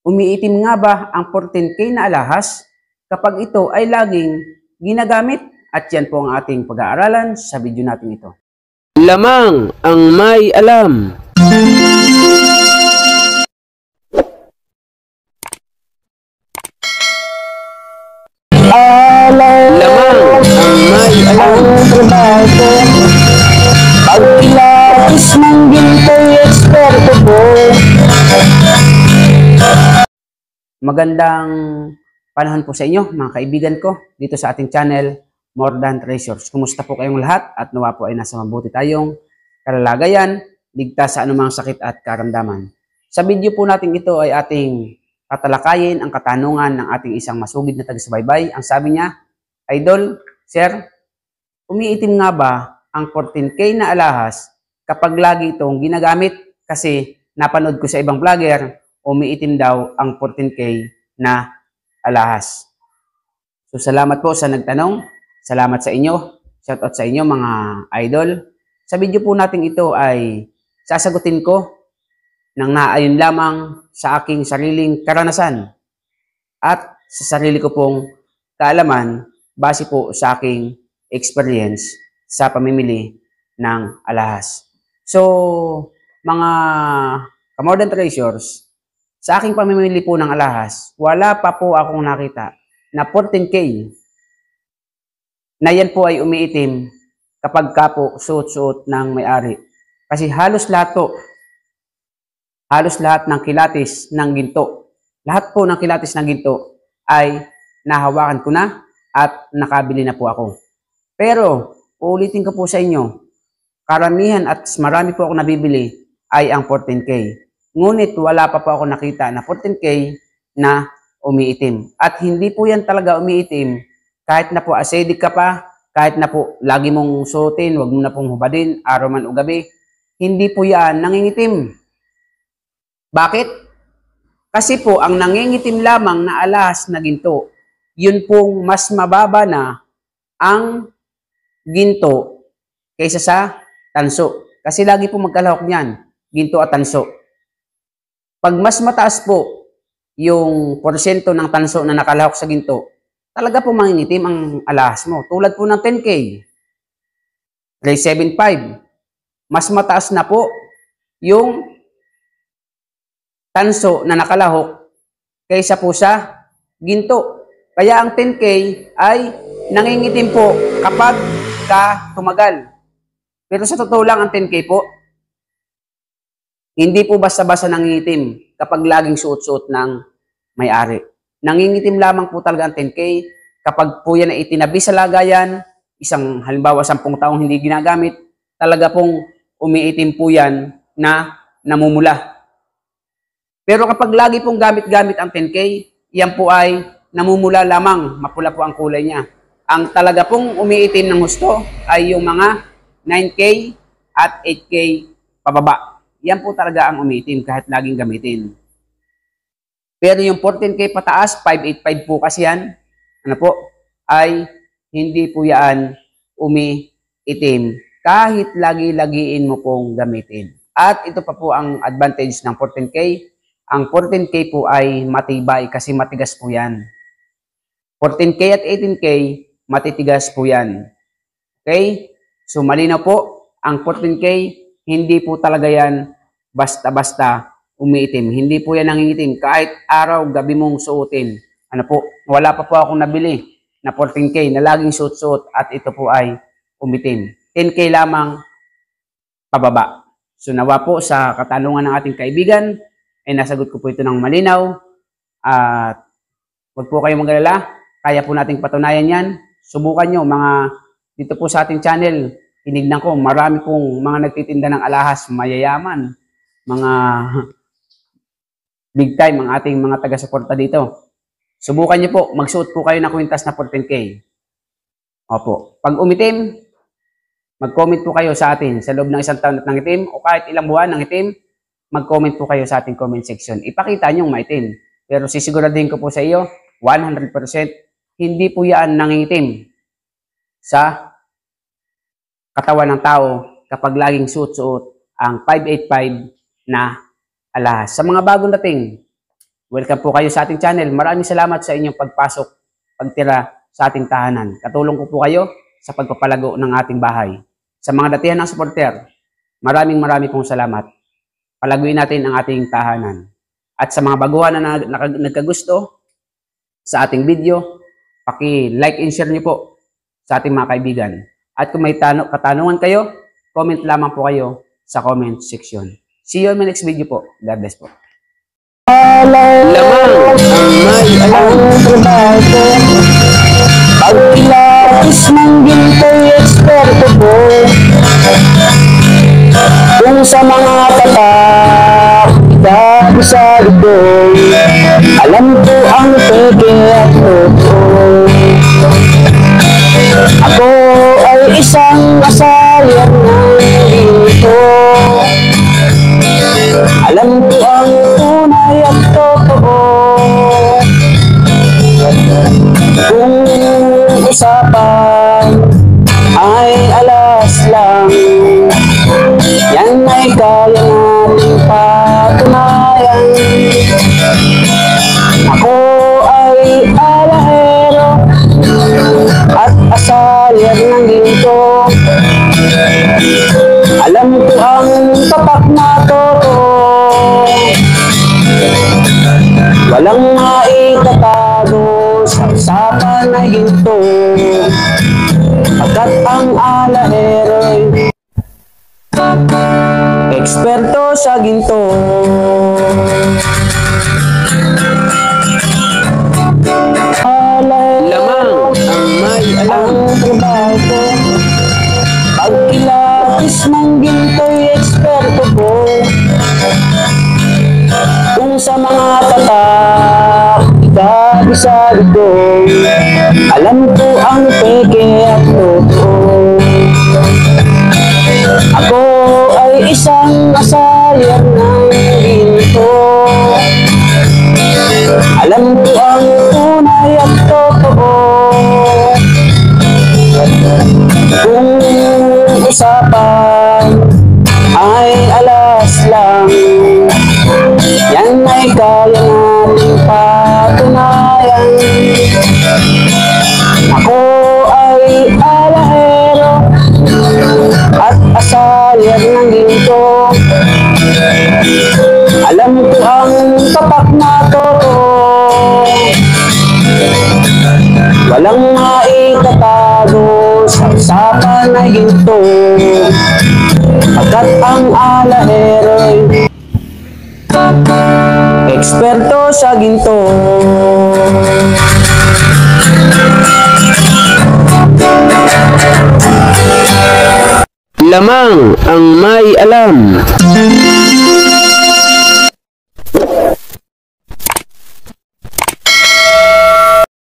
Umiitim nga ba ang 14K na alahas kapag ito ay laging ginagamit? At yan po ang ating pag-aaralan sa video natin ito. Lamang ang may alam. Lamang ang may alam. Pagkilatis ng ginto'y eksperto po. Magandang panahon po sa inyo mga kaibigan ko dito sa ating channel More Than Treasures. Kumusta po kayong lahat at nawa po ay nasa mabuti tayong kalalagayan, ligtas sa anumang sakit at karamdaman. Sa video po natin ito ay ating tatalakayin ang katanungan ng ating isang masugid na taga-subaybay. Ang sabi niya, Idol, Sir, umiitim nga ba ang 14K na alahas kapag lagi itong ginagamit? Kasi napanood ko sa ibang vlogger, umiitim daw ang 14K na alahas. So salamat po sa nagtanong. Salamat sa inyo. Shoutout sa inyo mga idol. Sa video po natin ito ay sasagutin ko ng naayon lamang sa aking sariling karanasan at sa sarili ko pong kaalaman base po sa aking experience sa pamimili ng alahas. So, mga ka-More Than Treasures, sa aking pamimili po ng alahas, wala pa po akong nakita na 14K na yan po ay umiitim kapag ka po suot-suot ng may-ari. Kasi halos lahat ng kilatis ng ginto, lahat po ng kilatis ng ginto ay nahawakan ko na at nakabili na po ako. Pero, uulitin ko po sa inyo, karamihan at marami po ako nabibili ay ang 14K. Ngunit wala pa po ako nakita na 14K na umiitim. At hindi po yan talaga umiitim kahit na po acidic ka pa, kahit na po lagi mong suotin, wag mo na pong hubadin, araw man o gabi, hindi po yan nangingitim. Bakit? Kasi po ang nangingitim lamang na alahas na ginto, yun pong mas mababa na ang ginto kaysa sa tanso. Kasi lagi po magkalahok niyan, ginto at tanso. Pag mas mataas po yung porsyento ng tanso na nakalahok sa ginto, talaga po mangingitim ang alahas mo. Tulad po ng 10K, 375. Mas mataas na po yung tanso na nakalahok kaysa po sa ginto. Kaya ang 10K ay nangingitim po kapag tumagal. Pero sa totoo lang ang 10K po, hindi po basta-basta nangingitim kapag laging suot-suot ng may-ari. Nangingitim lamang po talaga ang 10K kapag po yan ay itinabi sa lagayan, halimbawa 10 taong hindi ginagamit, talaga pong umiitim po yan na namumula. Pero kapag lagi pong gamit-gamit ang 10K, yan po ay namumula lamang, mapula po ang kulay niya. Ang talaga pong umiitim ng husto ay yung mga 9K at 8K pababa. Yan po talaga ang umiitim kahit laging gamitin. Pero yung 14K pataas, 585 po kasi yan, ay hindi po yan umiitim kahit lagi-lagiin mo pong gamitin. At ito pa po ang advantage ng 14K. Ang 14K po ay matibay kasi matigas po yan. 14K at 18K, matitigas po yan. Okay? So malinaw po, ang 14K, hindi po talaga yan basta-basta umiitim. Hindi po yan nangingitim. Kahit araw, gabi mong suotin. Wala pa po akong nabili na 14K na laging suot-suot at ito po ay umitim. 10K lamang pababa. So nawa po sa katanungan ng ating kaibigan, ay nasagot ko po ito ng malinaw. At wag po kayong mag-alala. Kaya po nating patunayan yan. Subukan nyo dito po sa ating channel. Tinignan ko, marami pong mga nagtitinda ng alahas, mayayaman. Mga big time ang ating mga taga-suporta dito. Subukan niyo po, magsuot po kayo ng kwintas na 14K. Opo. Pag umitim, mag-comment po kayo sa atin sa loob ng isang taon at nangitim o kahit ilang buwan nangitim, mag-comment po kayo sa ating comment section. Ipakita niyong maitim. Pero sisiguraduhin ko po sa iyo, 100% hindi po yan nangingitim sa katawan ng tao kapag laging suot-suot ang 585 na alahas. Sa mga bagong dating, welcome po kayo sa ating channel. Maraming salamat sa inyong pagpasok, pagtira sa ating tahanan. Katulong ko po kayo sa pagpapalago ng ating bahay. Sa mga datihan ng supporter, maraming pong salamat. Palaguin natin ang ating tahanan. At sa mga baguhan na nagkagusto sa ating video, paki-like and share niyo po sa ating mga kaibigan. At kung may katanungan kayo, comment lamang po kayo sa comment section. See you on my next video po. God bless po. Lamang ang may alam. Ang trabaho ko, pagkilapis ng ginto'y eksperto ko. Kung sa mga tatak, ikabisado ko, alam ko ang peke at totoo. Ako ay isang asayan ng ginto. Alam ko ang tunay at totoo. Kung usapan ay alas lang, yan ay kaya nating patunayan. Ako ay alahero at asayan ng ginto. Alam ko ang tapak na totoo. Walang maitatago sa usapan na ginto, pagkat ang alahero'y eksperto sa ginto. Lamang ang may alam. Ang trabaho ko, pagkilapis ng ginto'y eksperto ko. Kung sa mga tatak, ikabisado ko, alam ko ang peke at totoo. Ako ay isang asayan ng ginto. Alam ko ang tunay at totoo. Kung usapan ay alas lang, yan ay kaya nating patunayan. Ako ay alahero at asayan ng ginto. Alam ko ang tapak na totoo. Walang maitatago sa usapan ay ginto, pagkat ang alahero'y eksperto sa ginto. Lamang ang may alam.